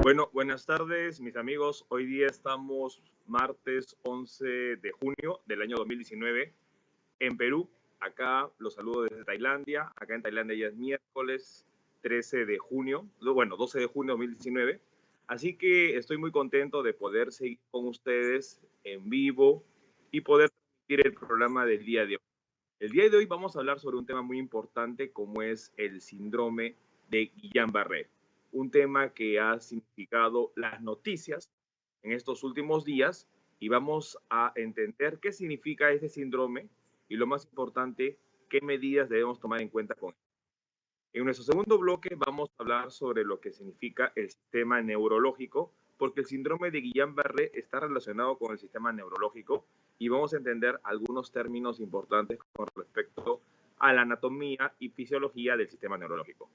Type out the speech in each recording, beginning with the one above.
Bueno, buenas tardes, mis amigos. Hoy día estamos martes 11 de junio del año 2019 en Perú. Acá los saludo desde Tailandia. Acá en Tailandia ya es miércoles 13 de junio, bueno, 12 de junio de 2019. Así que estoy muy contento de poder seguir con ustedes en vivo y poder transmitir el programa del día de hoy. El día de hoy vamos a hablar sobre un tema muy importante como es el síndrome de Guillain-Barré, un tema que ha significado las noticias en estos últimos días y vamos a entender qué significa este síndrome y lo más importante, qué medidas debemos tomar en cuenta con él. En nuestro segundo bloque vamos a hablar sobre lo que significa el sistema neurológico, porque el síndrome de Guillain-Barré está relacionado con el sistema neurológico y vamos a entender algunos términos importantes con respecto a la anatomía y fisiología del sistema neurológico.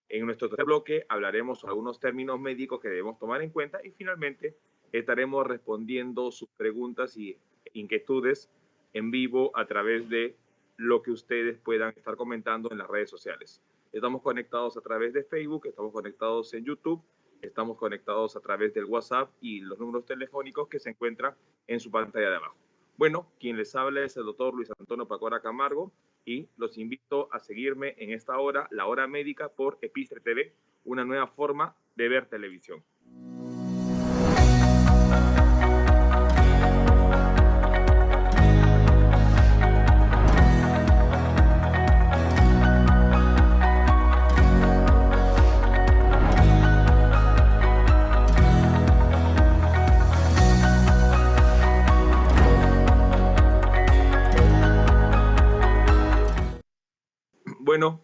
En nuestro tercer bloque hablaremos sobre algunos términos médicos que debemos tomar en cuenta y finalmente estaremos respondiendo sus preguntas y inquietudes en vivo a través de lo que ustedes puedan estar comentando en las redes sociales. Estamos conectados a través de Facebook, estamos conectados en YouTube, estamos conectados a través del WhatsApp y los números telefónicos que se encuentran en su pantalla de abajo. Bueno, quien les habla es el doctor Luis Antonio Pacora Camargo y los invito a seguirme en esta hora, la hora médica, por Epistre TV, una nueva forma de ver televisión. Bueno,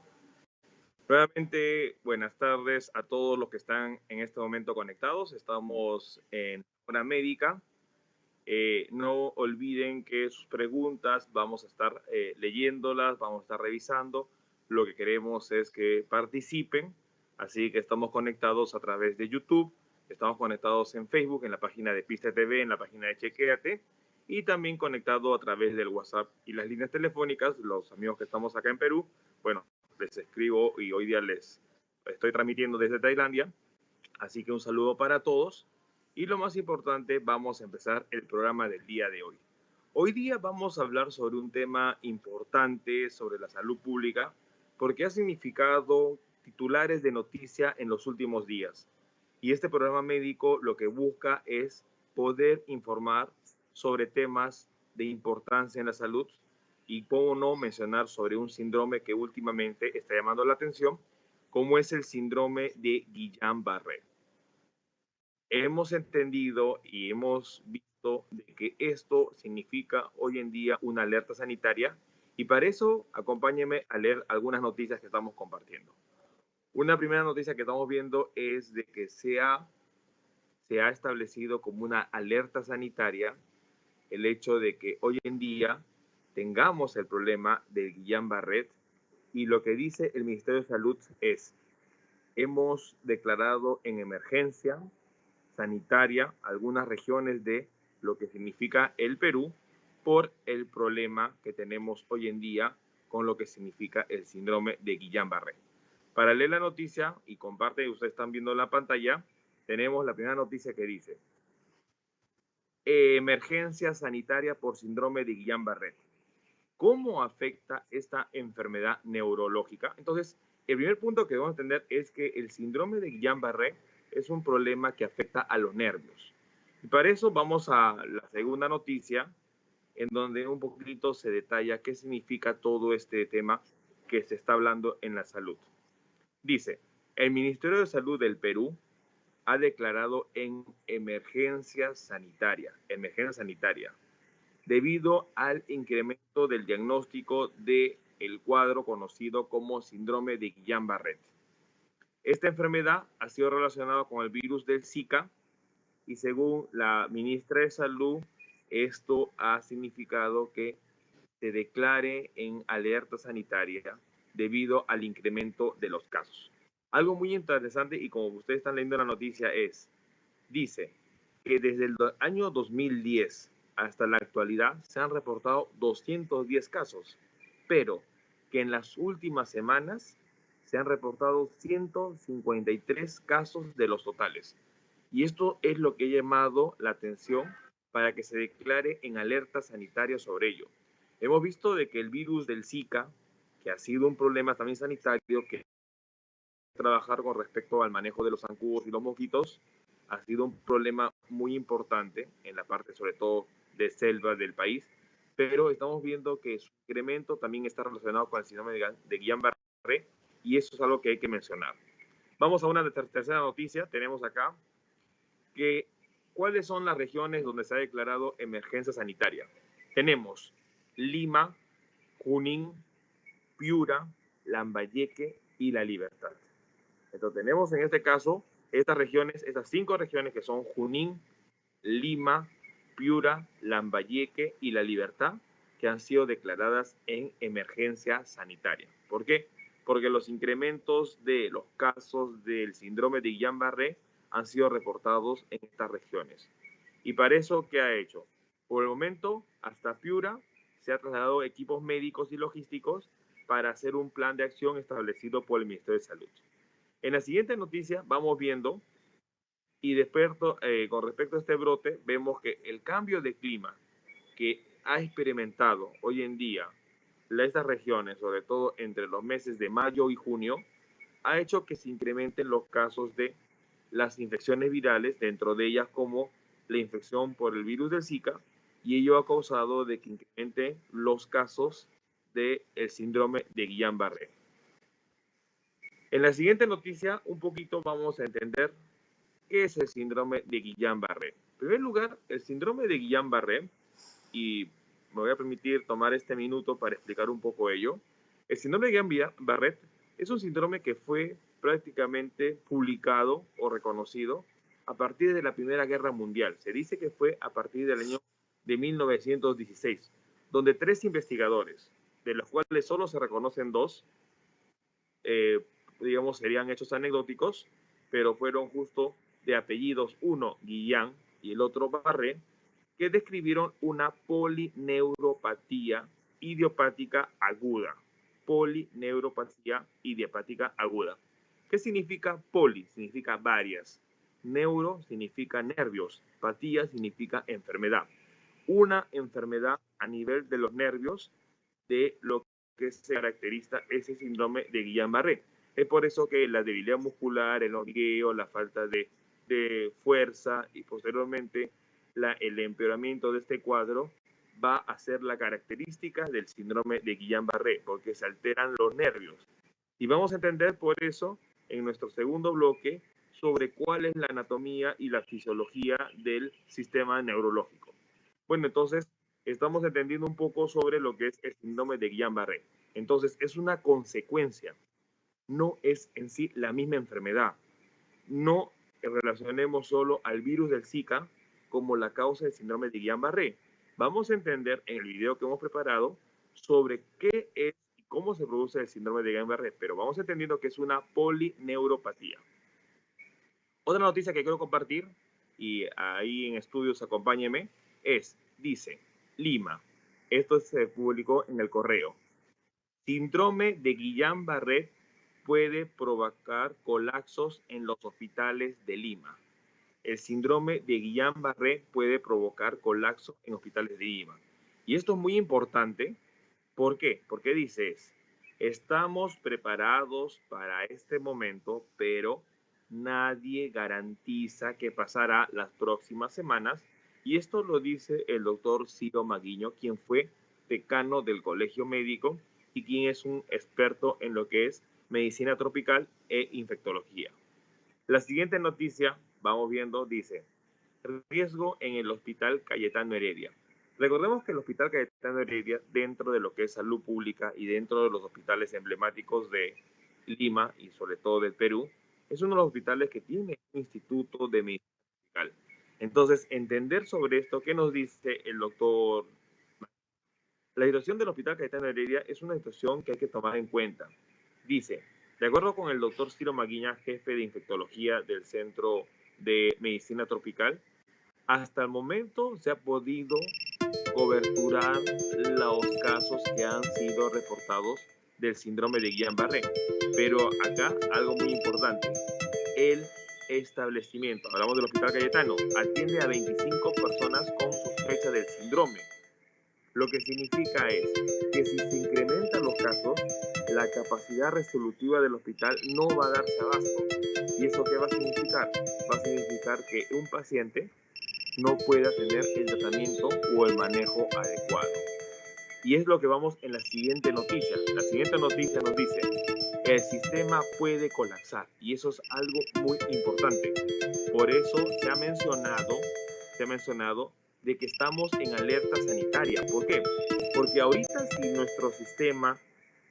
nuevamente buenas tardes a todos los que están en este momento conectados. Estamos en hora médica. No olviden que sus preguntas vamos a estar leyéndolas, vamos a estar revisando. Lo que queremos es que participen, así que estamos conectados a través de YouTube, estamos conectados en Facebook, en la página de Pista TV, en la página de Chequéate, y también conectado a través del WhatsApp y las líneas telefónicas. Los amigos que estamos acá en Perú, bueno, les escribo y hoy día les estoy transmitiendo desde Tailandia, así que un saludo para todos. Y lo más importante, vamos a empezar el programa del día de hoy. Hoy día vamos a hablar sobre un tema importante sobre la salud pública porque ha significado titulares de noticia en los últimos días. Y este programa médico lo que busca es poder informar sobre temas de importancia en la salud y cómo no mencionar sobre un síndrome que últimamente está llamando la atención, como es el síndrome de Guillain-Barré. Hemos entendido y hemos visto de que esto significa hoy en día una alerta sanitaria y para eso acompáñenme a leer algunas noticias que estamos compartiendo. Una primera noticia que estamos viendo es de que se ha establecido como una alerta sanitaria el hecho de que hoy en día tengamos el problema del Guillain-Barré y lo que dice el Ministerio de Salud es: hemos declarado en emergencia sanitaria algunas regiones de lo que significa el Perú por el problema que tenemos hoy en día con lo que significa el síndrome de Guillain-Barré. Para leer la noticia, y comparte, ustedes están viendo en la pantalla, tenemos la primera noticia que dice: emergencia sanitaria por síndrome de Guillain-Barré. ¿Cómo afecta esta enfermedad neurológica? Entonces, el primer punto que debemos entender es que el síndrome de Guillain-Barré es un problema que afecta a los nervios. Y para eso vamos a la segunda noticia, en donde un poquito se detalla qué significa todo este tema que se está hablando en la salud. Dice: el Ministerio de Salud del Perú ha declarado en emergencia sanitaria, debido al incremento del diagnóstico del cuadro conocido como síndrome de Guillain-Barré. Esta enfermedad ha sido relacionada con el virus del Zika y según la ministra de Salud, esto ha significado que se declare en alerta sanitaria debido al incremento de los casos. Algo muy interesante, y como ustedes están leyendo la noticia, dice que desde el año 2010 hasta la actualidad se han reportado 210 casos, pero que en las últimas semanas se han reportado 153 casos de los totales. Y esto es lo que ha llamado la atención para que se declare en alerta sanitaria sobre ello. Hemos visto de que el virus del Zika, que ha sido un problema también sanitario, que trabajar con respecto al manejo de los zancudos y los mosquitos, ha sido un problema muy importante en la parte sobre todo de selva del país, pero estamos viendo que su incremento también está relacionado con el síndrome de Guillain-Barré y eso es algo que hay que mencionar. Vamos a una tercera noticia, tenemos acá que cuáles son las regiones donde se ha declarado emergencia sanitaria. Tenemos Lima, Junín, Piura, Lambayeque y La Libertad. Entonces tenemos en este caso estas regiones, estas 5 regiones que son Junín, Lima, Piura, Lambayeque y La Libertad, que han sido declaradas en emergencia sanitaria. ¿Por qué? Porque los incrementos de los casos del síndrome de Guillain-Barré han sido reportados en estas regiones. Y para eso, ¿qué ha hecho? Por el momento, hasta Piura se ha trasladado equipos médicos y logísticos para hacer un plan de acción establecido por el Ministerio de Salud. En la siguiente noticia vamos viendo, y después, con respecto a este brote, vemos que el cambio de clima que ha experimentado hoy en día estas regiones, sobre todo entre los meses de mayo y junio, ha hecho que se incrementen los casos de las infecciones virales, dentro de ellas como la infección por el virus del Zika, y ello ha causado de que incremente los casos del síndrome de Guillain-Barré. En la siguiente noticia, un poquito vamos a entender qué es el síndrome de Guillain-Barré. En primer lugar, el síndrome de Guillain-Barré, y me voy a permitir tomar este minuto para explicar un poco ello. El síndrome de Guillain-Barré es un síndrome que fue prácticamente publicado o reconocido a partir de la Primera Guerra Mundial. Se dice que fue a partir del año de 1916, donde 3 investigadores, de los cuales solo se reconocen 2, digamos, serían hechos anecdóticos, pero fueron justo de apellidos, uno Guillain y el otro Barré, que describieron una polineuropatía idiopática aguda. Polineuropatía idiopática aguda. ¿Qué significa poli? Significa varias. Neuro significa nervios. Patía significa enfermedad. Una enfermedad a nivel de los nervios de lo que se caracteriza ese síndrome de Guillain-Barré. Es por eso que la debilidad muscular, el hormigueo, la falta de fuerza y posteriormente el empeoramiento de este cuadro va a ser la característica del síndrome de Guillain-Barré, porque se alteran los nervios. Y vamos a entender por eso en nuestro segundo bloque sobre cuál es la anatomía y la fisiología del sistema neurológico. Bueno, entonces estamos entendiendo un poco sobre lo que es el síndrome de Guillain-Barré. Entonces es una consecuencia, no es en sí la misma enfermedad. No relacionemos solo al virus del Zika como la causa del síndrome de Guillain-Barré. Vamos a entender en el video que hemos preparado sobre qué es y cómo se produce el síndrome de Guillain-Barré, pero vamos entendiendo que es una polineuropatía. Otra noticia que quiero compartir, y ahí en estudios acompáñenme, dice, Lima, esto se publicó en el Correo, síndrome de Guillain-Barré puede provocar colapsos en los hospitales de Lima. El síndrome de Guillain-Barré puede provocar colapso en hospitales de Lima. Y esto es muy importante. ¿Por qué? Porque dices, estamos preparados para este momento, pero nadie garantiza que pasará las próximas semanas. Y esto lo dice el doctor Ciro Maguiño, quien fue decano del Colegio Médico y quien es un experto en lo que es medicina tropical e infectología. La siguiente noticia, vamos viendo, dice, riesgo en el Hospital Cayetano Heredia. Recordemos que el Hospital Cayetano Heredia, dentro de lo que es salud pública y dentro de los hospitales emblemáticos de Lima y sobre todo del Perú, es uno de los hospitales que tiene un instituto de medicina tropical. Entonces, entender sobre esto, ¿qué nos dice el doctor? La situación del Hospital Cayetano Heredia es una situación que hay que tomar en cuenta. Dice, de acuerdo con el doctor Ciro Maguiña, jefe de infectología del Centro de Medicina Tropical, hasta el momento se ha podido coberturar los casos que han sido reportados del síndrome de Guillain-Barré. Pero acá algo muy importante, el establecimiento, hablamos del Hospital Cayetano, atiende a 25 personas con sospecha del síndrome. Lo que significa es que si se incrementan los casos, la capacidad resolutiva del hospital no va a darse abasto. ¿Y eso qué va a significar? Va a significar que un paciente no pueda tener el tratamiento o el manejo adecuado. Y es lo que vamos en la siguiente noticia. La siguiente noticia nos dice, el sistema puede colapsar. Y eso es algo muy importante. Por eso se ha mencionado de que estamos en alerta sanitaria. ¿Por qué? Porque ahorita si nuestro sistema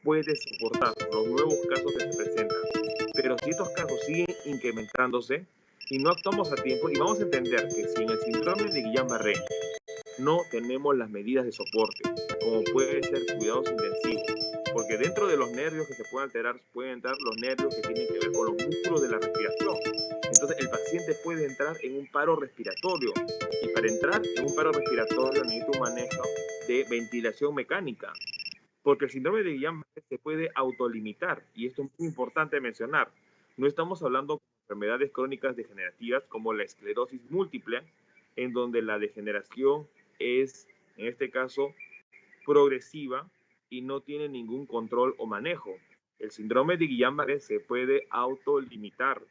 puede soportar los nuevos casos que se presentan, pero si estos casos siguen incrementándose y no actuamos a tiempo, y vamos a entender que si en el síndrome de Guillain-Barré no tenemos las medidas de soporte, como puede ser cuidados intensivos, porque dentro de los nervios que se pueden alterar, pueden entrar los nervios que tienen que ver con los músculos de la respiración. Entonces el paciente puede entrar en un paro respiratorio, y para entrar en un paro respiratorio necesita un manejo de ventilación mecánica, porque el síndrome de Guillain-Barré se puede autolimitar, y esto es muy importante mencionar. No estamos hablando de enfermedades crónicas degenerativas como la esclerosis múltiple, en donde la degeneración es, en este caso, progresiva y no tiene ningún control o manejo. El síndrome de Guillain-Barré se puede autolimitar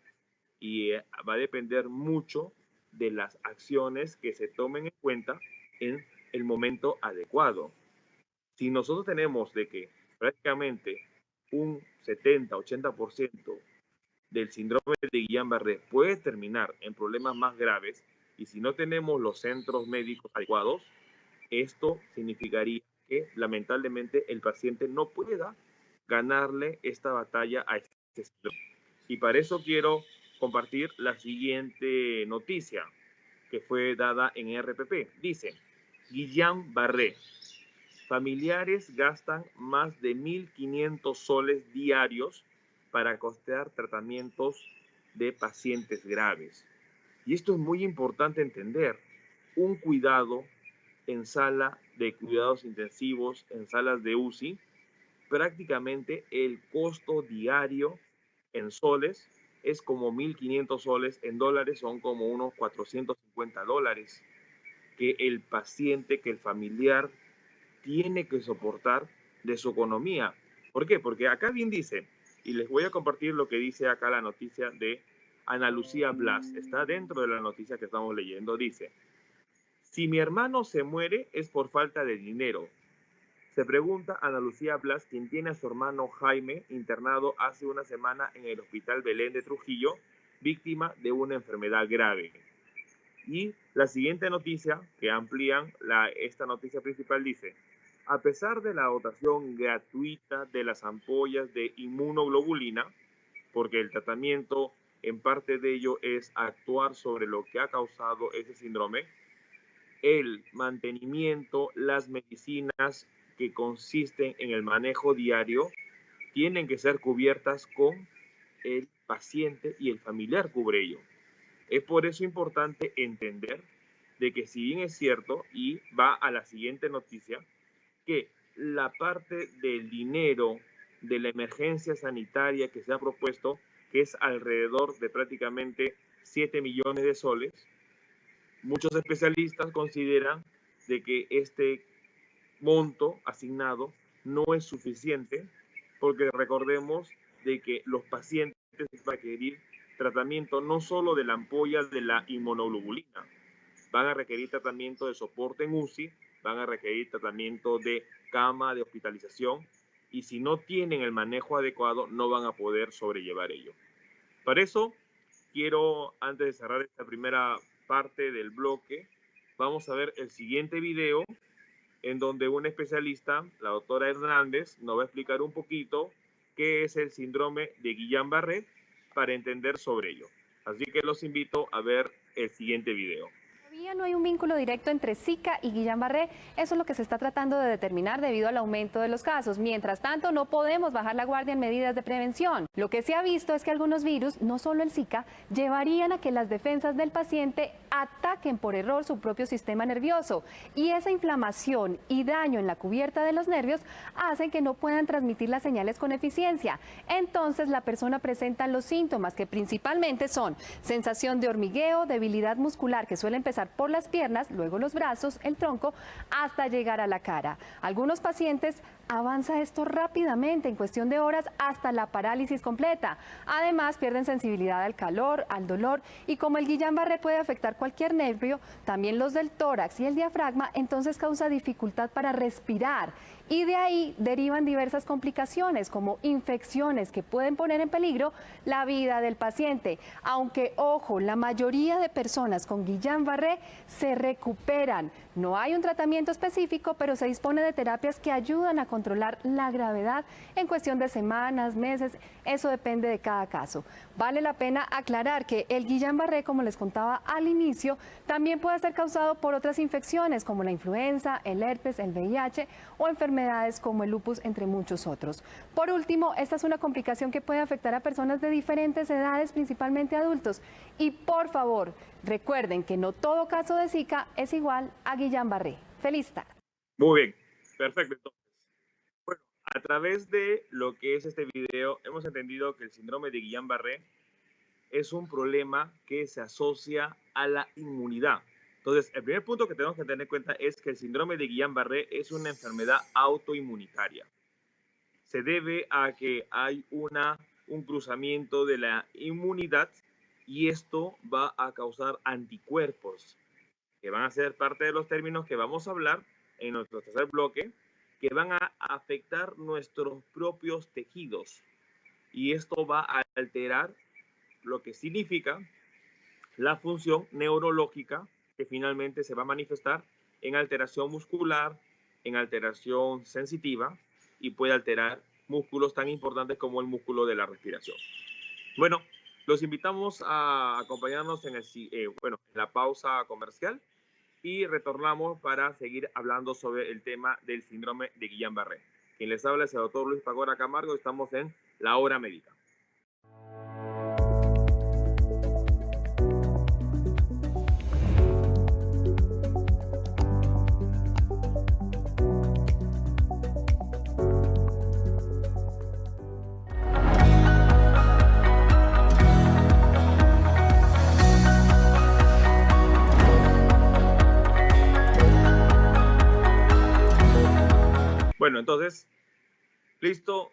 y va a depender mucho de las acciones que se tomen en cuenta en el momento adecuado. Si nosotros tenemos de que prácticamente un 70-80% del síndrome de Guillain-Barré puede terminar en problemas más graves, y si no tenemos los centros médicos adecuados, esto significaría que lamentablemente el paciente no pueda ganarle esta batalla a este síndrome. Y para eso quiero compartir la siguiente noticia que fue dada en RPP. Dice, Guillain-Barré, familiares gastan más de 1.500 soles diarios para costear tratamientos de pacientes graves. Y esto es muy importante entender. Un cuidado en sala de cuidados intensivos, en salas de UCI, prácticamente el costo diario en soles es como 1.500 soles, en dólares son como unos $450, que el paciente, que el familiar tiene que soportar de su economía. ¿Por qué? Porque acá bien dice, y les voy a compartir lo que dice acá la noticia de Ana Lucía Blas, está dentro de la noticia que estamos leyendo, dice, si mi hermano se muere es por falta de dinero. Se pregunta Ana Lucía Blas, quien tiene a su hermano Jaime internado hace una semana en el Hospital Belén de Trujillo, víctima de una enfermedad grave. Y la siguiente noticia, que amplían esta noticia principal, dice, a pesar de la dotación gratuita de las ampollas de inmunoglobulina, porque el tratamiento en parte de ello es actuar sobre lo que ha causado ese síndrome, el mantenimiento, las medicinas que consisten en el manejo diario, tienen que ser cubiertas con el paciente y el familiar cubre ello. Es por eso importante entender de que si bien es cierto, y va a la siguiente noticia, que la parte del dinero de la emergencia sanitaria que se ha propuesto, que es alrededor de prácticamente 7 millones de soles, muchos especialistas consideran de que este monto asignado no es suficiente, porque recordemos de que los pacientes van a requerir tratamiento no solo de la ampolla de la inmunoglobulina, van a requerir tratamiento de soporte en UCI, van a requerir tratamiento de cama de hospitalización, y si no tienen el manejo adecuado no van a poder sobrellevar ello. Para eso quiero, antes de cerrar esta primera parte del bloque, vamos a ver el siguiente video en donde un especialista, la doctora Hernández, nos va a explicar un poquito qué es el síndrome de Guillain-Barré para entender sobre ello. Así que los invito a ver el siguiente video. Todavía no hay un vínculo directo entre Zika y Guillain-Barré. Eso es lo que se está tratando de determinar debido al aumento de los casos. Mientras tanto, no podemos bajar la guardia en medidas de prevención. Lo que se ha visto es que algunos virus, no solo el Zika, llevarían a que las defensas del paciente ataquen por error su propio sistema nervioso. Y esa inflamación y daño en la cubierta de los nervios hacen que no puedan transmitir las señales con eficiencia. Entonces, la persona presenta los síntomas que principalmente son sensación de hormigueo, debilidad muscular que suele empezar por las piernas, luego los brazos, el tronco, hasta llegar a la cara. Algunos pacientes avanza esto rápidamente, en cuestión de horas, hasta la parálisis completa. Además, pierden sensibilidad al calor, al dolor, y como el Guillain-Barré puede afectar cualquier nervio, también los del tórax y el diafragma, entonces causa dificultad para respirar. Y de ahí derivan diversas complicaciones, como infecciones que pueden poner en peligro la vida del paciente. Aunque, ojo, la mayoría de personas con Guillain-Barré se recuperan. No hay un tratamiento específico, pero se dispone de terapias que ayudan a controlar la gravedad en cuestión de semanas, meses. Eso depende de cada caso. Vale la pena aclarar que el Guillain-Barré, como les contaba al inicio, también puede ser causado por otras infecciones como la influenza, el herpes, el VIH o enfermedades como el lupus, entre muchos otros. Por último, esta es una complicación que puede afectar a personas de diferentes edades, principalmente adultos. Y por favor, recuerden que no todo caso de Zika es igual a Guillain-Barré. Feliz tarde. Muy bien, perfecto. Entonces, bueno, a través de lo que es este video, hemos entendido que el síndrome de Guillain-Barré es un problema que se asocia a la inmunidad. Entonces, el primer punto que tenemos que tener en cuenta es que el síndrome de Guillain-Barré es una enfermedad autoinmunitaria. Se debe a que hay un cruzamiento de la inmunidad y esto va a causar anticuerpos, que van a ser parte de los términos que vamos a hablar en nuestro tercer bloque, que van a afectar nuestros propios tejidos. Y esto va a alterar lo que significa la función neurológica, que finalmente se va a manifestar en alteración muscular, en alteración sensitiva y puede alterar músculos tan importantes como el músculo de la respiración. Bueno, los invitamos a acompañarnos en la pausa comercial y retornamos para seguir hablando sobre el tema del síndrome de Guillain-Barré. Quien les habla es el doctor Luis Pagora Camargo. Estamos en La Hora Médica. Bueno, entonces, listo.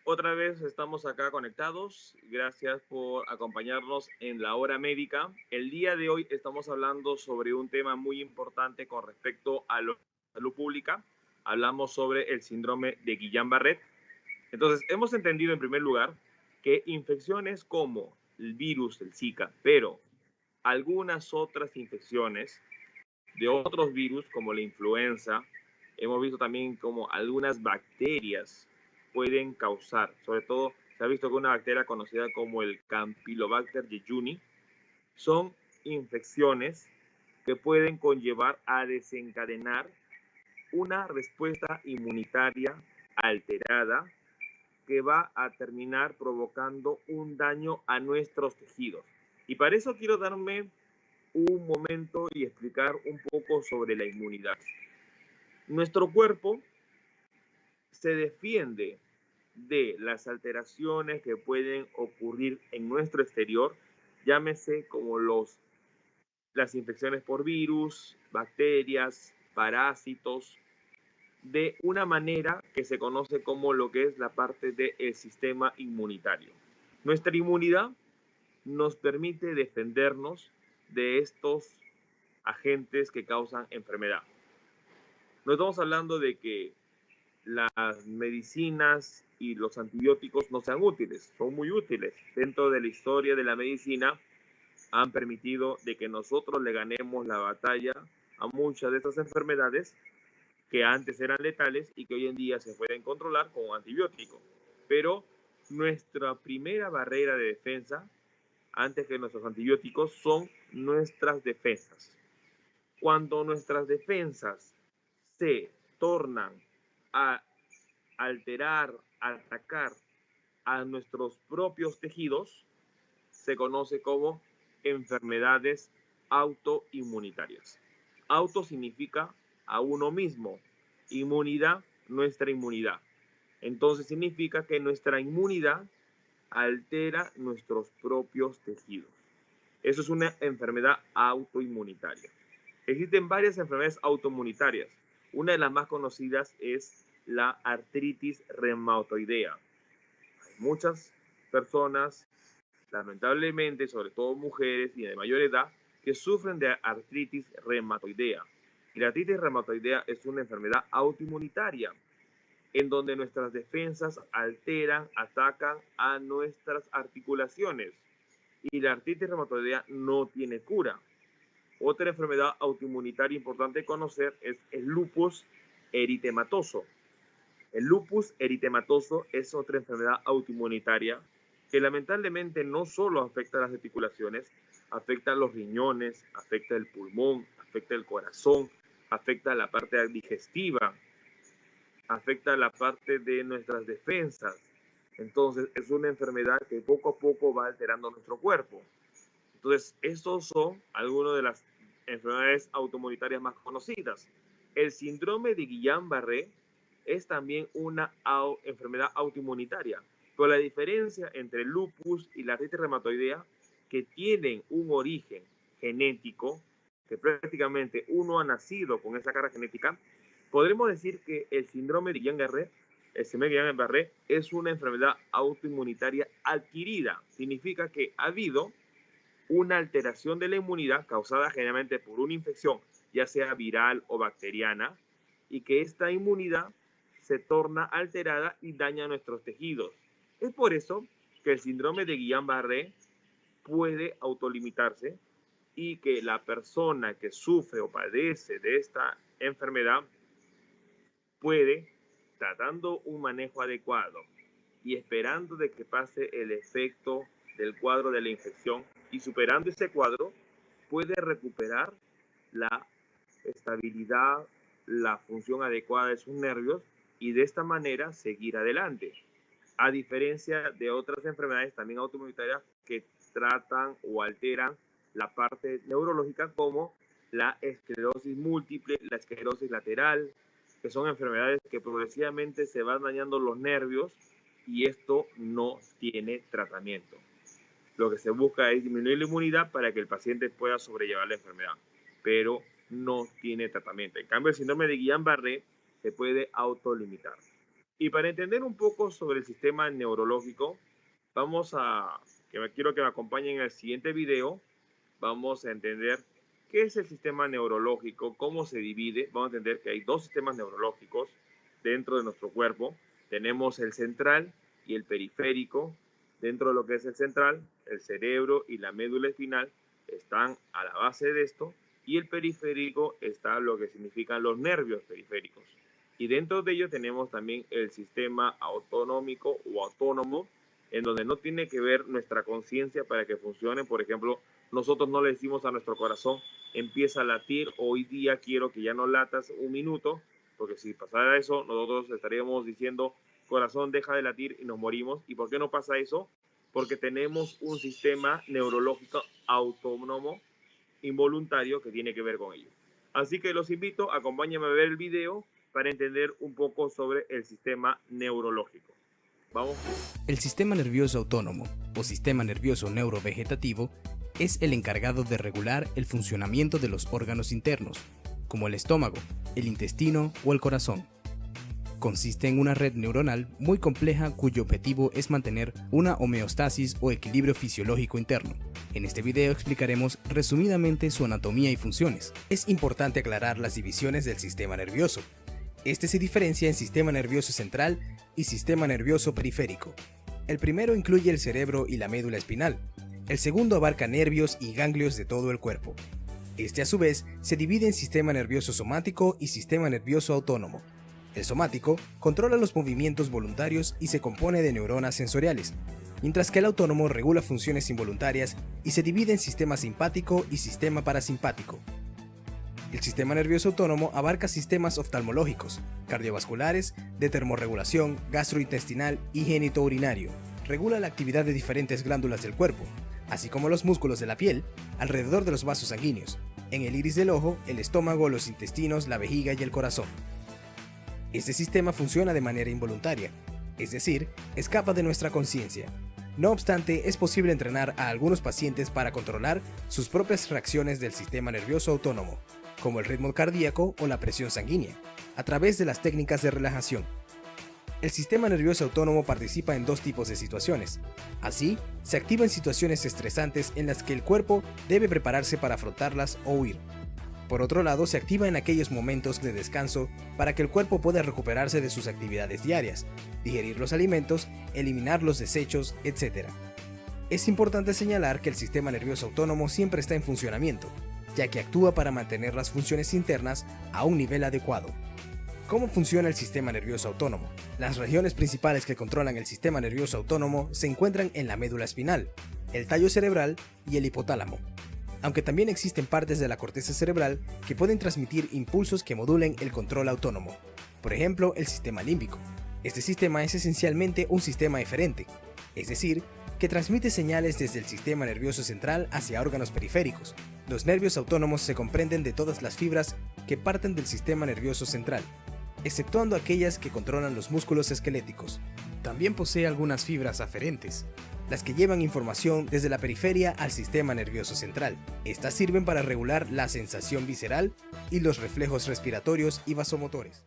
Otra vez estamos acá conectados. Gracias por acompañarnos en La Hora Médica. El día de hoy estamos hablando sobre un tema muy importante con respecto a la salud pública. Hablamos sobre el síndrome de Guillain-Barré. Entonces, hemos entendido en primer lugar que infecciones como el virus del Zika, pero algunas otras infecciones de otros virus como la influenza, hemos visto también como algunas bacterias pueden causar, sobre todo se ha visto que una bacteria conocida como el Campylobacter jejuni, son infecciones que pueden conllevar a desencadenar una respuesta inmunitaria alterada que va a terminar provocando un daño a nuestros tejidos. Y para eso quiero darme un momento y explicar un poco sobre la inmunidad. Nuestro cuerpo se defiende de las alteraciones que pueden ocurrir en nuestro exterior, llámese como las infecciones por virus, bacterias, parásitos, de una manera que se conoce como lo que es la parte del sistema inmunitario. Nuestra inmunidad nos permite defendernos de estos agentes que causan enfermedad. No estamos hablando de que las medicinas y los antibióticos no sean útiles, son muy útiles. Dentro de la historia de la medicina han permitido de que nosotros le ganemos la batalla a muchas de estas enfermedades que antes eran letales y que hoy en día se pueden controlar con antibióticos. Pero nuestra primera barrera de defensa, antes que nuestros antibióticos, son nuestras defensas. Cuando nuestras defensas se tornan a alterar, a atacar a nuestros propios tejidos, se conoce como enfermedades autoinmunitarias. Auto significa a uno mismo, inmunidad, nuestra inmunidad. Entonces significa que nuestra inmunidad altera nuestros propios tejidos. Eso es una enfermedad autoinmunitaria. Existen varias enfermedades autoinmunitarias. Una de las más conocidas es la artritis reumatoidea. Hay muchas personas, lamentablemente, sobre todo mujeres y de mayor edad, que sufren de artritis reumatoidea. Y la artritis reumatoidea es una enfermedad autoinmunitaria en donde nuestras defensas alteran, atacan a nuestras articulaciones. Y la artritis reumatoidea no tiene cura. Otra enfermedad autoinmunitaria importante conocer es el lupus eritematoso. El lupus eritematoso es otra enfermedad autoinmunitaria que lamentablemente no solo afecta a las articulaciones, afecta a los riñones, afecta el pulmón, afecta el corazón, afecta la parte digestiva, afecta la parte de nuestras defensas. Entonces es una enfermedad que poco a poco va alterando nuestro cuerpo. Entonces estos son algunas de las enfermedades autoinmunitarias más conocidas. El síndrome de Guillain-Barré es también una enfermedad autoinmunitaria, pero la diferencia entre el lupus y la artritis reumatoidea, que tienen un origen genético, que prácticamente uno ha nacido con esa carga genética, podremos decir que el síndrome de Guillain-Barré es una enfermedad autoinmunitaria adquirida. Significa que ha habido una alteración de la inmunidad causada generalmente por una infección, ya sea viral o bacteriana, y que esta inmunidad se torna alterada y daña nuestros tejidos. Es por eso que el síndrome de Guillain-Barré puede autolimitarse y que la persona que sufre o padece de esta enfermedad puede, tratando un manejo adecuado y esperando de que pase el efecto del cuadro de la infección y superando ese cuadro, puede recuperar la estabilidad, la función adecuada de sus nervios y de esta manera seguir adelante. A diferencia de otras enfermedades también autoinmunitarias que tratan o alteran la parte neurológica como la esclerosis múltiple, la esclerosis lateral, que son enfermedades que progresivamente se van dañando los nervios y esto no tiene tratamiento. Lo que se busca es disminuir la inmunidad para que el paciente pueda sobrellevar la enfermedad, pero no tiene tratamiento. En cambio, el síndrome de Guillain-Barré se puede autolimitar. Y para entender un poco sobre el sistema neurológico, quiero que me acompañen en el siguiente video. Vamos a entender qué es el sistema neurológico, cómo se divide. Vamos a entender que hay dos sistemas neurológicos dentro de nuestro cuerpo. Tenemos el central y el periférico. Dentro de lo que es el central, el cerebro y la médula espinal están a la base de esto. Y el periférico está lo que significan los nervios periféricos. Y dentro de ello tenemos también el sistema autonómico o autónomo, en donde no tiene que ver nuestra conciencia para que funcione. Por ejemplo, nosotros no le decimos a nuestro corazón, empieza a latir, hoy día quiero que ya no latas un minuto, porque si pasara eso, nosotros estaríamos diciendo, corazón, deja de latir y nos morimos. ¿Y por qué no pasa eso? Porque tenemos un sistema neurológico autónomo, involuntario, que tiene que ver con ello. Así que los invito, acompáñenme a ver el video para entender un poco sobre el sistema neurológico. Vamos. El sistema nervioso autónomo o sistema nervioso neurovegetativo es el encargado de regular el funcionamiento de los órganos internos, como el estómago, el intestino o el corazón. Consiste en una red neuronal muy compleja cuyo objetivo es mantener una homeostasis o equilibrio fisiológico interno. En este video explicaremos resumidamente su anatomía y funciones. Es importante aclarar las divisiones del sistema nervioso. Este se diferencia en sistema nervioso central y sistema nervioso periférico. El primero incluye el cerebro y la médula espinal. El segundo abarca nervios y ganglios de todo el cuerpo. Este a su vez se divide en sistema nervioso somático y sistema nervioso autónomo. El somático controla los movimientos voluntarios y se compone de neuronas sensoriales, mientras que el autónomo regula funciones involuntarias y se divide en sistema simpático y sistema parasimpático. El sistema nervioso autónomo abarca sistemas oftalmológicos, cardiovasculares, de termorregulación, gastrointestinal y genitourinario. Regula la actividad de diferentes glándulas del cuerpo, así como los músculos de la piel, alrededor de los vasos sanguíneos, en el iris del ojo, el estómago, los intestinos, la vejiga y el corazón. Este sistema funciona de manera involuntaria, es decir, escapa de nuestra conciencia. No obstante, es posible entrenar a algunos pacientes para controlar sus propias reacciones del sistema nervioso autónomo, como el ritmo cardíaco o la presión sanguínea, a través de las técnicas de relajación. El sistema nervioso autónomo participa en dos tipos de situaciones. Así, se activa en situaciones estresantes en las que el cuerpo debe prepararse para afrontarlas o huir. Por otro lado, se activa en aquellos momentos de descanso para que el cuerpo pueda recuperarse de sus actividades diarias, digerir los alimentos, eliminar los desechos, etc. Es importante señalar que el sistema nervioso autónomo siempre está en funcionamiento, ya que actúa para mantener las funciones internas a un nivel adecuado. ¿Cómo funciona el sistema nervioso autónomo? Las regiones principales que controlan el sistema nervioso autónomo se encuentran en la médula espinal, el tallo cerebral y el hipotálamo, aunque también existen partes de la corteza cerebral que pueden transmitir impulsos que modulen el control autónomo. Por ejemplo, el sistema límbico. Este sistema es esencialmente un sistema eferente, es decir, que transmite señales desde el sistema nervioso central hacia órganos periféricos. Los nervios autónomos se comprenden de todas las fibras que parten del sistema nervioso central, exceptuando aquellas que controlan los músculos esqueléticos. También posee algunas fibras aferentes, las que llevan información desde la periferia al sistema nervioso central. Estas sirven para regular la sensación visceral y los reflejos respiratorios y vasomotores.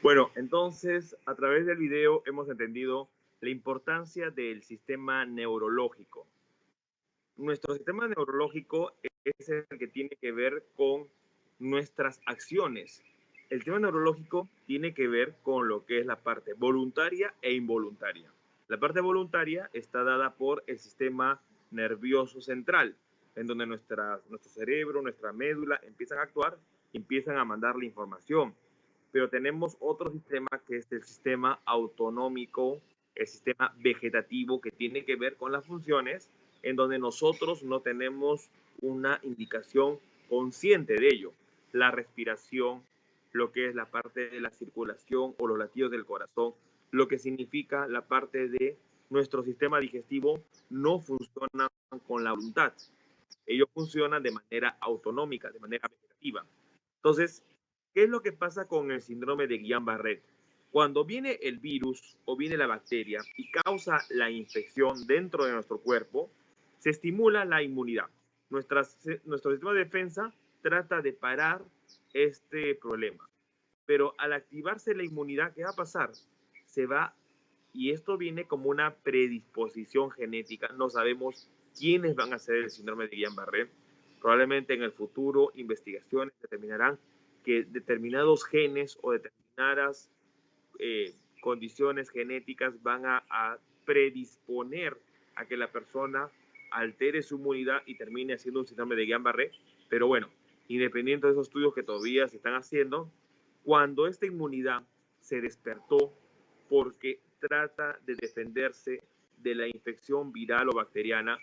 Bueno, entonces, a través del video hemos entendido la importancia del sistema neurológico. Nuestro sistema neurológico es el que tiene que ver con nuestras acciones. El sistema neurológico tiene que ver con lo que es la parte voluntaria e involuntaria. La parte voluntaria está dada por el sistema nervioso central, en donde nuestro cerebro, nuestra médula empiezan a actuar, empiezan a mandar la información. Pero tenemos otro sistema que es el sistema autonómico, el sistema vegetativo, que tiene que ver con las funciones en donde nosotros no tenemos una indicación consciente de ello. La respiración, lo que es la parte de la circulación o los latidos del corazón, lo que significa la parte de nuestro sistema digestivo, no funcionan con la voluntad. Ellos funcionan de manera autonómica, de manera vegetativa. Entonces, ¿qué es lo que pasa con el síndrome de Guillain-Barré? Cuando viene el virus o viene la bacteria y causa la infección dentro de nuestro cuerpo, se estimula la inmunidad. Nuestro sistema de defensa trata de parar este problema. Pero al activarse la inmunidad, ¿qué va a pasar? Se va, y esto viene como una predisposición genética. No sabemos quiénes van a ser el síndrome de Guillain-Barré. Probablemente en el futuro investigaciones determinarán que determinados genes o determinadas condiciones genéticas van a predisponer a que la persona altere su inmunidad y termine haciendo un síndrome de Guillain-Barré. Pero bueno, independiente de esos estudios que todavía se están haciendo, cuando esta inmunidad se despertó porque trata de defenderse de la infección viral o bacteriana,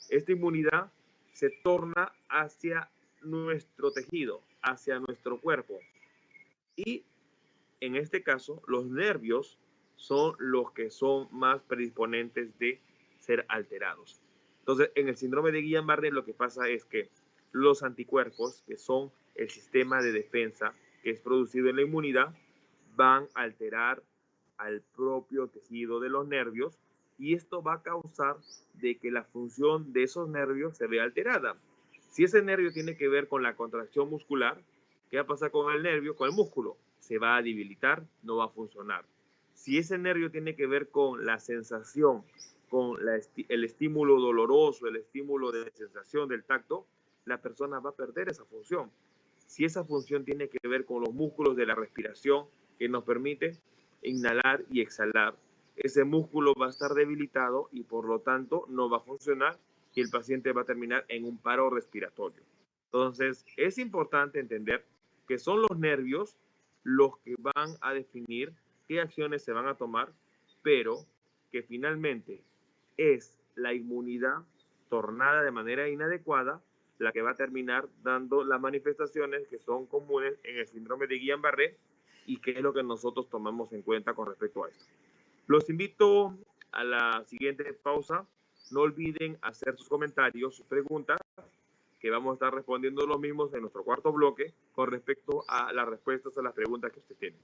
esta inmunidad se torna hacia nuestro tejido, hacia nuestro cuerpo. Y en este caso, los nervios son los que son más predisponentes de ser alterados. Entonces, en el síndrome de Guillain-Barré lo que pasa es que los anticuerpos, que son el sistema de defensa que es producido en la inmunidad, van a alterar al propio tejido de los nervios y esto va a causar de que la función de esos nervios se vea alterada. Si ese nervio tiene que ver con la contracción muscular, ¿qué va a pasar con el nervio, con el músculo? Se va a debilitar, no va a funcionar. Si ese nervio tiene que ver con la sensación, con el estímulo doloroso, el estímulo de sensación del tacto, la persona va a perder esa función. Si esa función tiene que ver con los músculos de la respiración que nos permite inhalar y exhalar, ese músculo va a estar debilitado y por lo tanto no va a funcionar y el paciente va a terminar en un paro respiratorio. Entonces, es importante entender que son los nervios los que van a definir qué acciones se van a tomar, pero que finalmente es la inmunidad tornada de manera inadecuada la que va a terminar dando las manifestaciones que son comunes en el síndrome de Guillain-Barré y qué es lo que nosotros tomamos en cuenta con respecto a esto. Los invito a la siguiente pausa. No olviden hacer sus comentarios, sus preguntas, que vamos a estar respondiendo los mismos en nuestro cuarto bloque con respecto a las respuestas a las preguntas que usted tiene.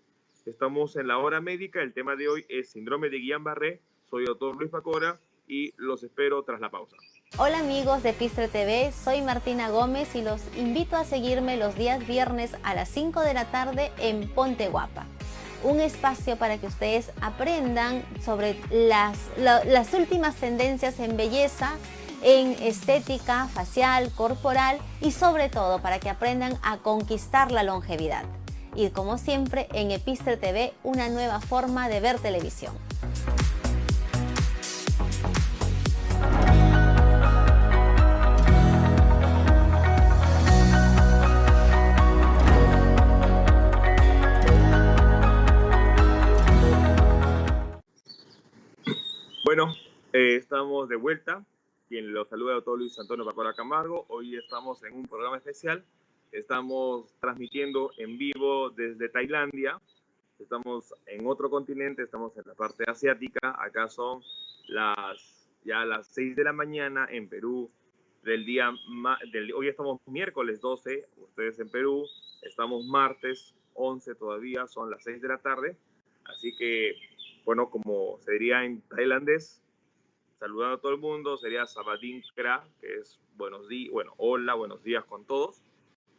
Estamos en la hora médica. El tema de hoy es síndrome de Guillain-Barré. Soy doctor Luis Pacora y los espero tras la pausa. Hola amigos de Epistre TV, soy Martina Gómez y los invito a seguirme los días viernes a las 5 de la tarde en Ponte Guapa. Un espacio para que ustedes aprendan sobre las últimas tendencias en belleza, en estética facial, corporal y sobre todo para que aprendan a conquistar la longevidad. Y como siempre en Epistre TV, una nueva forma de ver televisión. Bueno, estamos de vuelta. Quien los saluda, doctor Luis Antonio Pacora Camargo. Hoy estamos en un programa especial. Estamos transmitiendo en vivo desde Tailandia. Estamos en otro continente, estamos en la parte asiática. Acá son ya las 6 de la mañana en Perú. Hoy estamos miércoles 12, ustedes en Perú. Estamos martes 11 todavía, son las 6 de la tarde. Así que, bueno, como se diría en tailandés, saludando a todo el mundo, sería Sabadin Kra, que es buenos días, hola, buenos días con todos.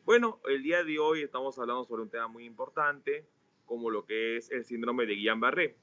Bueno, el día de hoy estamos hablando sobre un tema muy importante, como lo que es el síndrome de Guillain-Barré.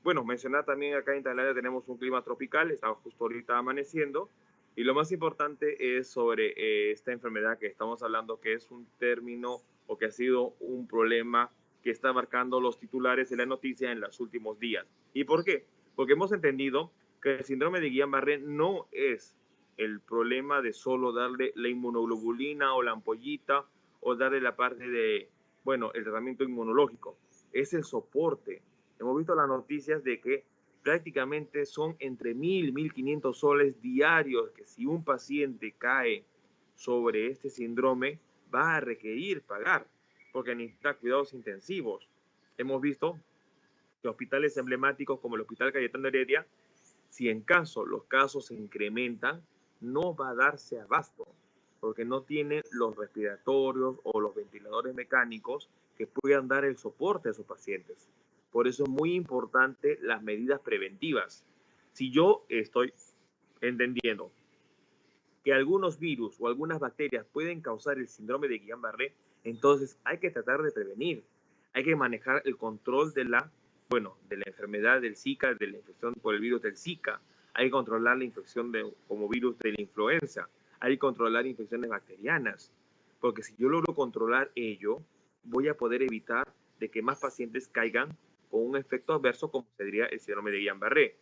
Bueno, mencionar también acá en Tailandia tenemos un clima tropical, está justo ahorita amaneciendo, y lo más importante es sobre esta enfermedad que estamos hablando, que es un término o que ha sido un problema que está marcando los titulares de la noticia en los últimos días. ¿Y por qué? Porque hemos entendido que el síndrome de Guillain-Barré no es el problema de solo darle la inmunoglobulina o la ampollita o darle la parte de, el tratamiento inmunológico. Es el soporte. Hemos visto las noticias de que prácticamente son entre 1.000 y 1.500 soles diarios que si un paciente cae sobre este síndrome va a requerir pagar porque necesita cuidados intensivos. Hemos visto que hospitales emblemáticos como el Hospital Cayetano Heredia, si en caso los casos se incrementan, no va a darse abasto, porque no tiene los respiratorios o los ventiladores mecánicos que puedan dar el soporte a esos pacientes. Por eso es muy importante las medidas preventivas. Si yo estoy entendiendo que algunos virus o algunas bacterias pueden causar el síndrome de Guillain-Barré, entonces hay que tratar de prevenir. Hay que manejar el control de la enfermedad del Zika, de la infección por el virus del Zika. Hay que controlar la infección como virus de la influenza. Hay que controlar infecciones bacterianas. Porque si yo logro controlar ello, voy a poder evitar de que más pacientes caigan con un efecto adverso como se diría el síndrome de Guillain-Barré.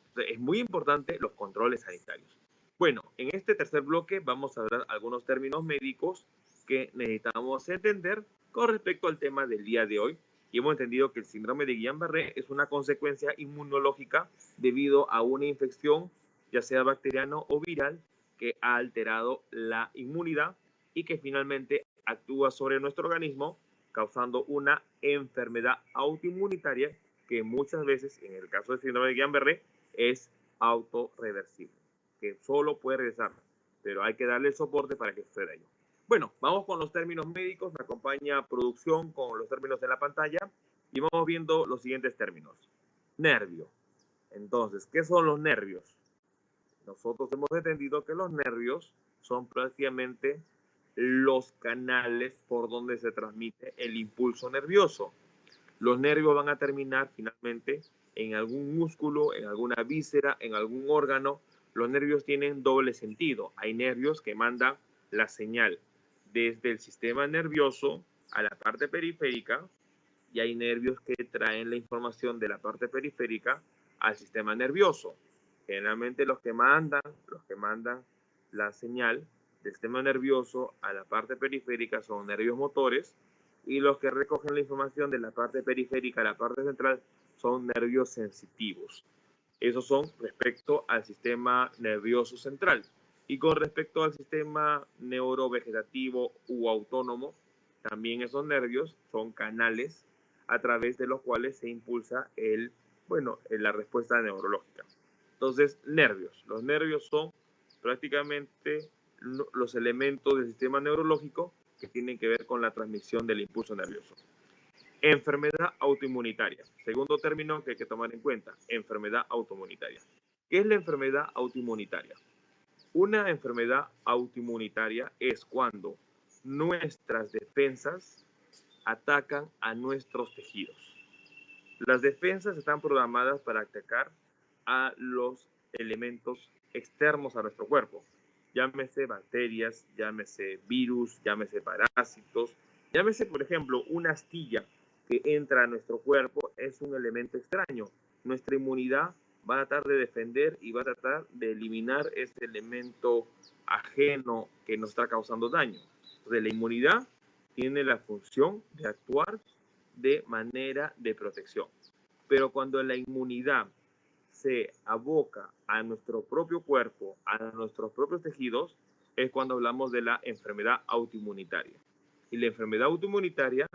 Entonces, es muy importante los controles sanitarios. Bueno, en este tercer bloque vamos a hablar algunos términos médicos que necesitamos entender con respecto al tema del día de hoy. Y hemos entendido que el síndrome de Guillain-Barré es una consecuencia inmunológica debido a una infección, ya sea bacteriana o viral, que ha alterado la inmunidad y que finalmente actúa sobre nuestro organismo, causando una enfermedad autoinmunitaria que muchas veces, en el caso del síndrome de Guillain-Barré, es autorreversible, que solo puede regresar, pero hay que darle el soporte para que suceda ello. Bueno, vamos con los términos médicos. Me acompaña producción con los términos en la pantalla y vamos viendo los siguientes términos. Nervio. Entonces, ¿qué son los nervios? Nosotros hemos entendido que los nervios son prácticamente los canales por donde se transmite el impulso nervioso. Los nervios van a terminar finalmente en algún músculo, en alguna víscera, en algún órgano. Los nervios tienen doble sentido. Hay nervios que mandan la señal desde el sistema nervioso a la parte periférica y hay nervios que traen la información de la parte periférica al sistema nervioso. Generalmente los que mandan la señal del sistema nervioso a la parte periférica son nervios motores, y los que recogen la información de la parte periférica a la parte central son nervios sensitivos. Esos son respecto al sistema nervioso central. Y con respecto al sistema neurovegetativo u autónomo, también esos nervios son canales a través de los cuales se impulsa la respuesta neurológica. Entonces, nervios. Los nervios son prácticamente los elementos del sistema neurológico que tienen que ver con la transmisión del impulso nervioso. Enfermedad autoinmunitaria. Segundo término que hay que tomar en cuenta, enfermedad autoinmunitaria. ¿Qué es la enfermedad autoinmunitaria? Una enfermedad autoinmunitaria es cuando nuestras defensas atacan a nuestros tejidos. Las defensas están programadas para atacar a los elementos externos a nuestro cuerpo. Llámese bacterias, llámese virus, llámese parásitos, llámese, por ejemplo, una astilla que entra a nuestro cuerpo es un elemento extraño. Nuestra inmunidad va a tratar de defender y va a tratar de eliminar ese elemento ajeno que nos está causando daño. Entonces, la inmunidad tiene la función de actuar de manera de protección. Pero cuando la inmunidad se aboca a nuestro propio cuerpo, a nuestros propios tejidos, es cuando hablamos de la enfermedad autoinmunitaria. Y la enfermedad autoinmunitaria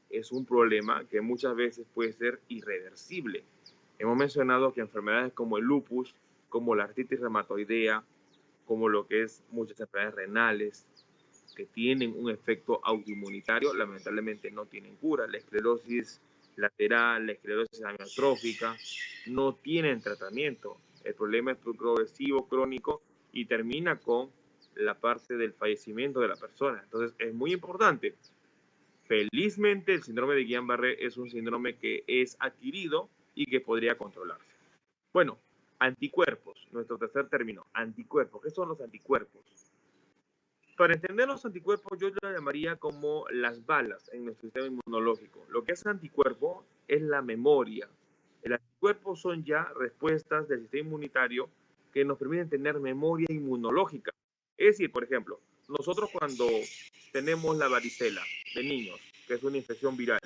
es un problema que muchas veces puede ser irreversible. Hemos mencionado que enfermedades como el lupus, como la artritis reumatoidea, como lo que es muchas enfermedades renales, que tienen un efecto autoinmunitario, lamentablemente no tienen cura. La esclerosis lateral, la esclerosis amiotrófica, no tienen tratamiento. El problema es progresivo, crónico y termina con la parte del fallecimiento de la persona. Entonces es muy importante. Felizmente el síndrome de Guillain-Barré es un síndrome que es adquirido y que podría controlarse. Bueno, anticuerpos, nuestro tercer término, anticuerpos. ¿Qué son los anticuerpos? Para entender los anticuerpos, yo lo llamaría como las balas en nuestro sistema inmunológico. Lo que es anticuerpo es la memoria. El anticuerpo son ya respuestas del sistema inmunitario que nos permiten tener memoria inmunológica. Es decir, por ejemplo, nosotros cuando tenemos la varicela de niños, que es una infección viral,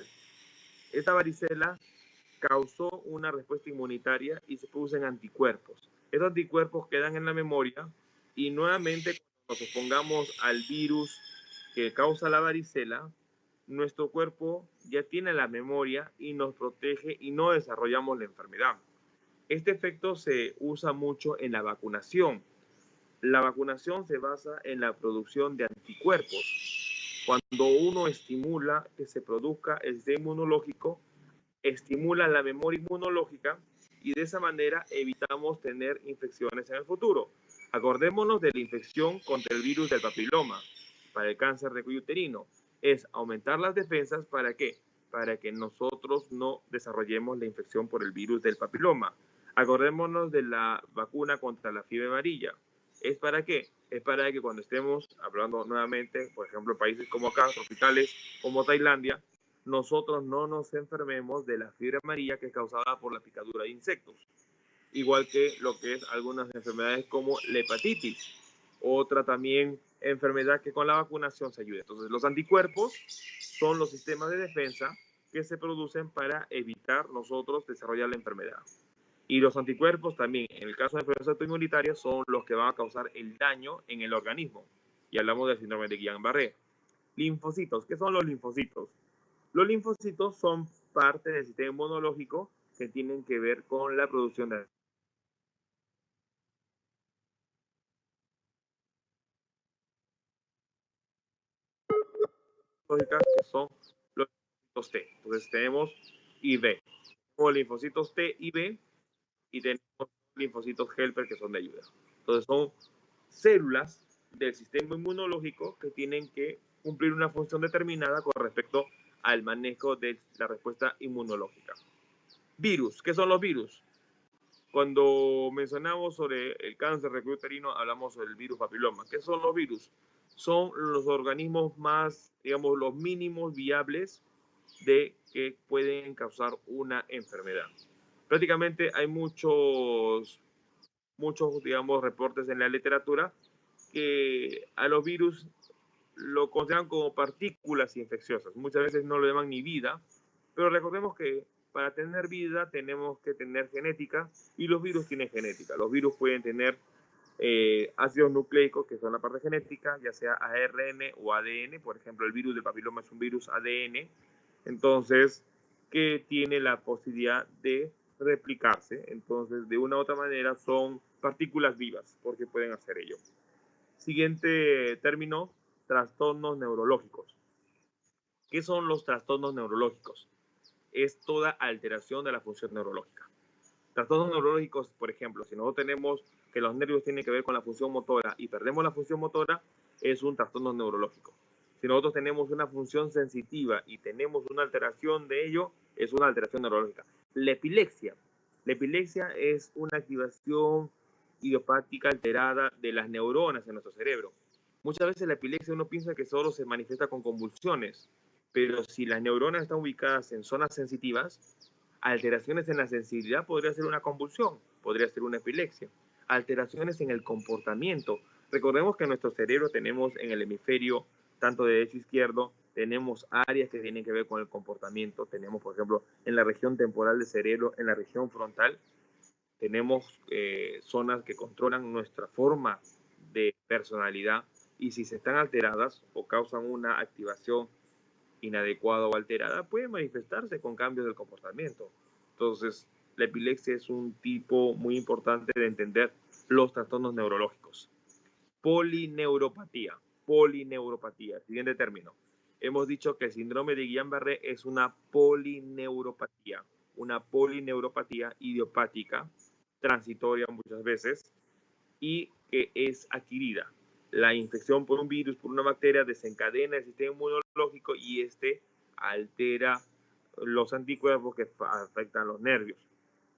esta varicela causó una respuesta inmunitaria y se producen anticuerpos. Esos anticuerpos quedan en la memoria y nuevamente cuando nos expongamos al virus que causa la varicela, nuestro cuerpo ya tiene la memoria y nos protege y no desarrollamos la enfermedad. Este efecto se usa mucho en la vacunación. La vacunación se basa en la producción de anticuerpos. Cuando uno estimula que se produzca el sistema inmunológico, estimula la memoria inmunológica y de esa manera evitamos tener infecciones en el futuro. Acordémonos de la infección contra el virus del papiloma para el cáncer de cuello uterino. Es aumentar las defensas ¿para qué? Para que nosotros no desarrollemos la infección por el virus del papiloma. Acordémonos de la vacuna contra la fiebre amarilla. ¿Es para qué? Es para que cuando estemos hablando nuevamente, por ejemplo, en países como acá, tropicales, como Tailandia, nosotros no nos enfermemos de la fiebre amarilla que es causada por la picadura de insectos. Igual que lo que es algunas enfermedades como la hepatitis. Otra también enfermedad que con la vacunación se ayuda. Entonces, los anticuerpos son los sistemas de defensa que se producen para evitar nosotros desarrollar la enfermedad. Y los anticuerpos también, en el caso de enfermedades autoinmunitarias, son los que van a causar el daño en el organismo. Y hablamos del síndrome de Guillain-Barré. Linfocitos. ¿Qué son los linfocitos? Los linfocitos son parte del sistema inmunológico que tienen que ver con la producción de que son los linfocitos T. Entonces tenemos I B. Tenemos linfocitos T y B y tenemos linfocitos helper que son de ayuda. Entonces son células del sistema inmunológico que tienen que cumplir una función determinada con respecto al manejo de la respuesta inmunológica. Virus. ¿Qué son los virus? Cuando mencionamos sobre el cáncer de cuello uterino, hablamos sobre el virus papiloma. ¿Qué son los virus? Son los organismos más, digamos, los mínimos viables de que pueden causar una enfermedad. Prácticamente hay muchos, digamos, reportes en la literatura que a los virus lo consideran como partículas infecciosas. Muchas veces no lo llaman ni vida, pero recordemos que para tener vida tenemos que tener genética y los virus tienen genética. Los virus pueden tener ácidos nucleicos, que son la parte genética, ya sea ARN o ADN. Por ejemplo, el virus del papiloma es un virus ADN, entonces, que tiene la posibilidad de replicarse. Entonces, de una u otra manera, son partículas vivas, porque pueden hacer ello. Siguiente término, trastornos neurológicos. ¿Qué son los trastornos neurológicos? Es toda alteración de la función neurológica. Trastornos neurológicos, por ejemplo, si nosotros tenemos que los nervios tienen que ver con la función motora y perdemos la función motora, es un trastorno neurológico. Si nosotros tenemos una función sensitiva y tenemos una alteración de ello, es una alteración neurológica. La epilepsia es una activación idiopática alterada de las neuronas en nuestro cerebro. Muchas veces la epilepsia uno piensa que solo se manifiesta con convulsiones, pero si las neuronas están ubicadas en zonas sensitivas, alteraciones en la sensibilidad podría ser una convulsión, podría ser una epilepsia. Alteraciones en el comportamiento. Recordemos que en nuestro cerebro tenemos en el hemisferio, tanto derecho e izquierdo, tenemos áreas que tienen que ver con el comportamiento. Tenemos, por ejemplo, en la región temporal del cerebro, en la región frontal, tenemos zonas que controlan nuestra forma de personalidad, y si se están alteradas o causan una activación inadecuada o alterada, puede manifestarse con cambios del comportamiento. Entonces, la epilepsia es un tipo muy importante de entender los trastornos neurológicos. Polineuropatía. Siguiente término. Hemos dicho que el síndrome de Guillain-Barré es una polineuropatía idiopática, transitoria muchas veces, y que es adquirida. La infección por un virus, por una bacteria, desencadena el sistema inmunológico y altera los anticuerpos que afectan los nervios.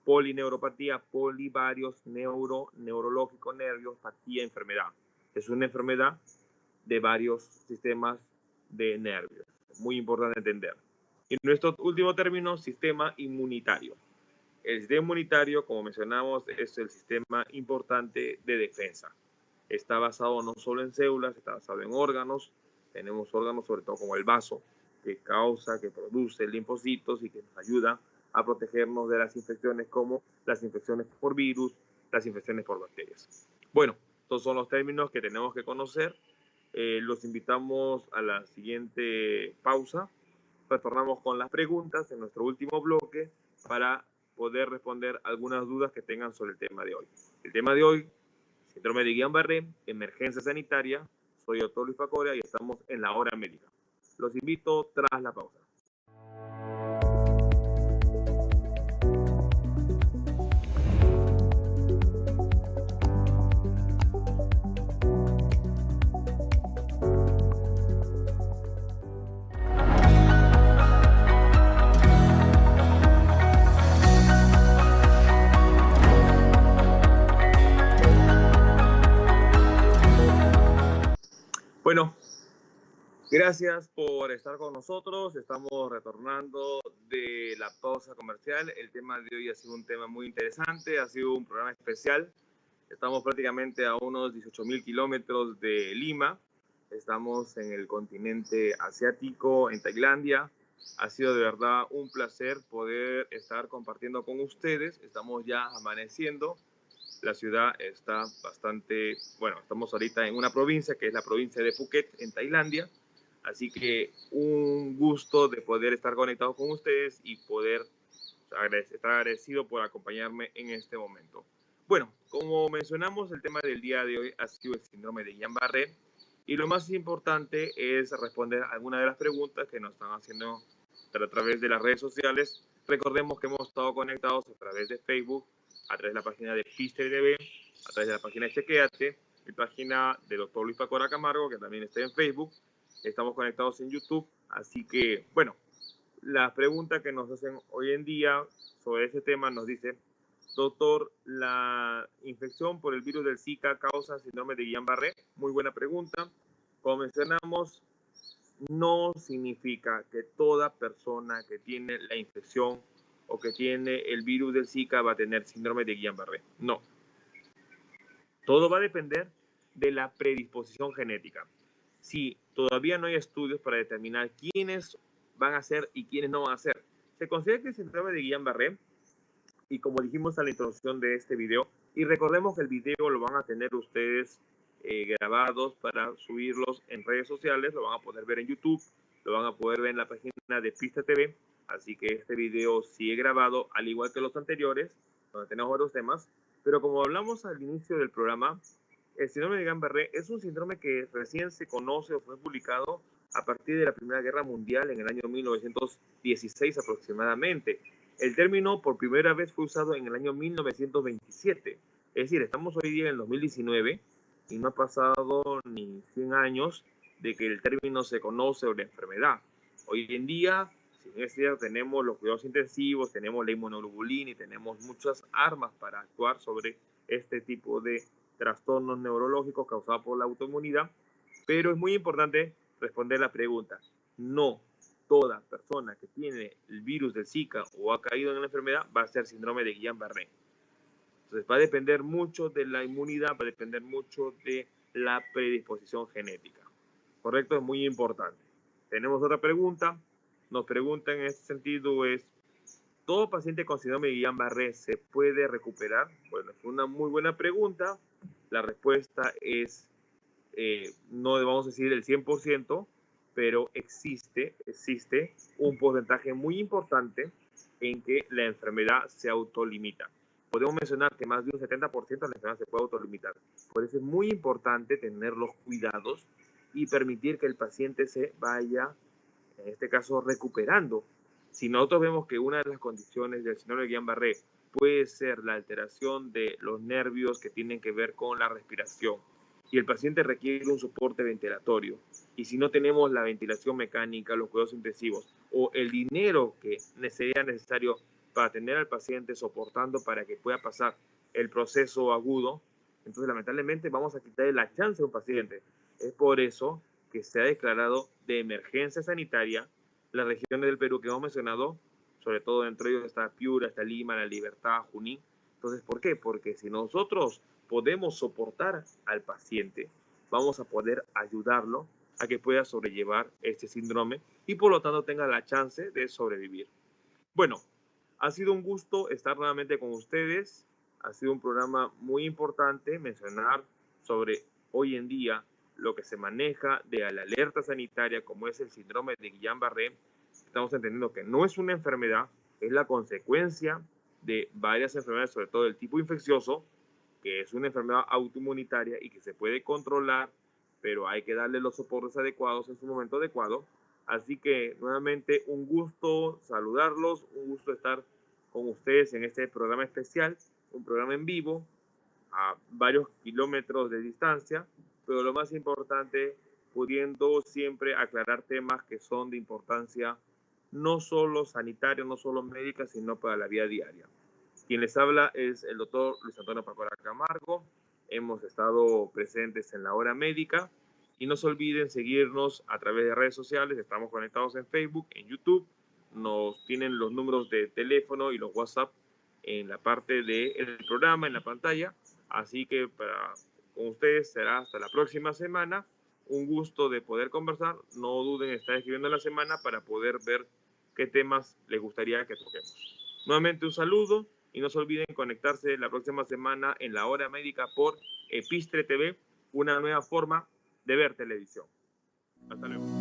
Polineuropatía, polivarios, neurológico, nervios, patía, enfermedad. Es una enfermedad de varios sistemas de nervios. Muy importante entender. Y nuestro último término, sistema inmunitario. El sistema inmunitario, como mencionamos, es el sistema importante de defensa. Está basado no solo en células, está basado en órganos. Tenemos órganos sobre todo como el vaso, que produce linfocitos y que nos ayuda a protegernos de las infecciones, como las infecciones por virus, las infecciones por bacterias. Bueno, estos son los términos que tenemos que conocer. Los invitamos a la siguiente pausa. Retornamos con las preguntas en nuestro último bloque para poder responder algunas dudas que tengan sobre el tema de hoy. El tema de hoy, síndrome de Guillain-Barré, emergencia sanitaria. Soy doctor Luis Pacoria y estamos en la hora médica. Los invito tras la pausa. Bueno, gracias por estar con nosotros. Estamos retornando de la pausa comercial. El tema de hoy ha sido un tema muy interesante, ha sido un programa especial. Estamos prácticamente a unos 18.000 kilómetros de Lima. Estamos en el continente asiático, en Tailandia. Ha sido de verdad un placer poder estar compartiendo con ustedes. Estamos ya amaneciendo. La ciudad está bastante, estamos ahorita en una provincia que es la provincia de Phuket, en Tailandia. Así que un gusto de poder estar conectado con ustedes y poder estar agradecido por acompañarme en este momento. Bueno, como mencionamos, el tema del día de hoy ha sido el síndrome de Guillain-Barré. Y lo más importante es responder algunas de las preguntas que nos están haciendo a través de las redes sociales. Recordemos que hemos estado conectados a través de Facebook, a través de la página de Pister TV, a través de la página de Chequeate, mi página de Dr. Luis Pacoria Camargo, que también está en Facebook. Estamos conectados en YouTube. Así que, la pregunta que nos hacen hoy en día sobre ese tema nos dice: doctor, ¿la infección por el virus del Zika causa síndrome de Guillain-Barré? Muy buena pregunta. Como mencionamos, no significa que toda persona que tiene la infección o que tiene el virus del Zika va a tener síndrome de Guillain-Barré. No. Todo va a depender de la predisposición genética. Si todavía no hay estudios para determinar quiénes van a ser y quiénes no van a ser. Se considera que el síndrome de Guillain-Barré, y como dijimos en la introducción de este video, y recordemos que el video lo van a tener ustedes grabados para subirlos en redes sociales, lo van a poder ver en YouTube, lo van a poder ver en la página de Pista TV, así que este video sigue grabado, al igual que los anteriores, donde tenemos varios temas, pero como hablamos al inicio del programa, el síndrome de Guillain-Barré es un síndrome que recién se conoce o fue publicado a partir de la Primera Guerra Mundial en el año 1916 aproximadamente. El término por primera vez fue usado en el año 1927. Es decir, estamos hoy día en el 2019 y no ha pasado ni 100 años de que el término se conoce o la enfermedad. Hoy en día, si bien es cierto, tenemos los cuidados intensivos, tenemos la inmunoglobulina y tenemos muchas armas para actuar sobre este tipo de trastornos neurológicos causados por la autoinmunidad, pero es muy importante responder la pregunta. No toda persona que tiene el virus del Zika o ha caído en la enfermedad va a ser síndrome de Guillain-Barré. Entonces va a depender mucho de la inmunidad, va a depender mucho de la predisposición genética. ¿Correcto? Es muy importante. Tenemos otra pregunta. Nos preguntan en este sentido es, ¿todo paciente con síndrome de Guillain-Barré se puede recuperar? Bueno, es una muy buena pregunta. La respuesta es, no vamos a decir el 100%, pero existe un porcentaje muy importante en que la enfermedad se autolimita. Podemos mencionar que más de un 70% de la enfermedad se puede autolimitar. Por eso es muy importante tener los cuidados y permitir que el paciente se vaya, en este caso, recuperando. Si nosotros vemos que una de las condiciones del síndrome de Guillain-Barré puede ser la alteración de los nervios que tienen que ver con la respiración y el paciente requiere un soporte ventilatorio, y si no tenemos la ventilación mecánica, los cuidados intensivos o el dinero que sería necesario para tener al paciente soportando para que pueda pasar el proceso agudo, entonces lamentablemente vamos a quitarle la chance a un paciente. Es por eso que se ha declarado de emergencia sanitaria las regiones del Perú que hemos mencionado, sobre todo dentro de ellos está Piura, está Lima, La Libertad, Junín. Entonces, ¿por qué? Porque si nosotros podemos soportar al paciente, vamos a poder ayudarlo a que pueda sobrellevar este síndrome y por lo tanto tenga la chance de sobrevivir. Bueno, ha sido un gusto estar nuevamente con ustedes. Ha sido un programa muy importante mencionar sobre hoy en día lo que se maneja de la alerta sanitaria como es el síndrome de Guillain-Barré. Estamos entendiendo que no es una enfermedad, es la consecuencia de varias enfermedades, sobre todo del tipo infeccioso, que es una enfermedad autoinmunitaria y que se puede controlar, pero hay que darle los soportes adecuados en su momento adecuado. Así que nuevamente un gusto saludarlos, un gusto estar con ustedes en este programa especial, un programa en vivo a varios kilómetros de distancia, pero lo más importante, pudiendo siempre aclarar temas que son de importancia no solo sanitaria, no solo médica, sino para la vida diaria. Quien les habla es el doctor Luis Antonio Pacora Camargo. Hemos estado presentes en la hora médica y no se olviden seguirnos a través de redes sociales. Estamos conectados en Facebook, en YouTube. Nos tienen los números de teléfono y los WhatsApp en la parte del programa, en la pantalla. Así que con ustedes será hasta la próxima semana. Un gusto de poder conversar. No duden en estar escribiendo en la semana para poder ver qué temas les gustaría que toquemos. Nuevamente un saludo y no se olviden conectarse la próxima semana en la hora médica por Epistre TV, una nueva forma de ver televisión. Hasta luego.